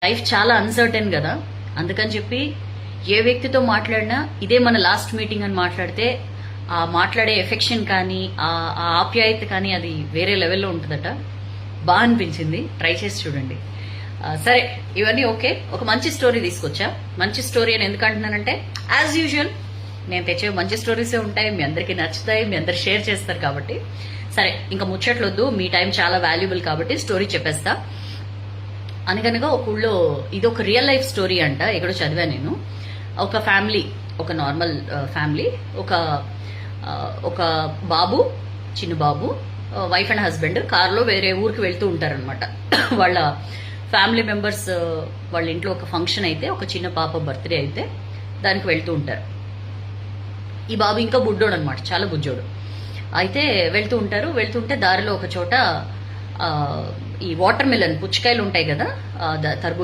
Life చాలా uncertain కదా, అందుకని చెప్పి ఏ వ్యక్తితో మాట్లాడినా ఇదే మన లాస్ట్ మీటింగ్ అని మాట్లాడితే ఆ మాట్లాడే ఎఫెక్షన్ కానీ ఆ ఆప్యాయత కానీ అది వేరే లెవెల్లో ఉంటుందట. బాగా అనిపించింది, ట్రై చేసి చూడండి. సరే, ఇవన్నీ ఓకే. ఒక మంచి స్టోరీ తీసుకొచ్చా. మంచి స్టోరీ అని ఎందుకు అంటున్నానంటే, యాజ్ యూజువల్ నేను తెచ్చే మంచి స్టోరీసే ఉంటాయి, మీ అందరికీ నచ్చుతాయి, మీ అందరు షేర్ చేస్తారు కాబట్టి. సరే, ఇంకా ముచ్చట్లొద్దు, మీ టైం చాలా వాల్యుబుల్ కాబట్టి స్టోరీ చెప్పేస్తా. అనగనగా ఒక ఊళ్ళో, ఇది ఒక రియల్ లైఫ్ స్టోరీ అంట, ఎక్కడో చదివా నేను. ఒక ఫ్యామిలీ, ఒక నార్మల్ ఫ్యామిలీ, ఒక బాబు, చిన్న బాబు, వైఫ్ అండ్ హస్బెండ్ కార్లో వేరే ఊరికి వెళ్తూ ఉంటారనమాట. వాళ్ళ ఫ్యామిలీ మెంబర్స్ వాళ్ళ ఇంట్లో ఒక ఫంక్షన్ అయితే, ఒక చిన్న పాప బర్త్డే అయితే దానికి వెళ్తూ ఉంటారు. ఈ బాబు ఇంకా బుడ్డోడు అనమాట, చాలా బుజ్జోడు. అయితే వెళ్తుంటే దారిలో ఒక చోట ఈ వాటర్ మిలన్ పుచ్చకాయలు ఉంటాయి కదా, తర్బూజ్,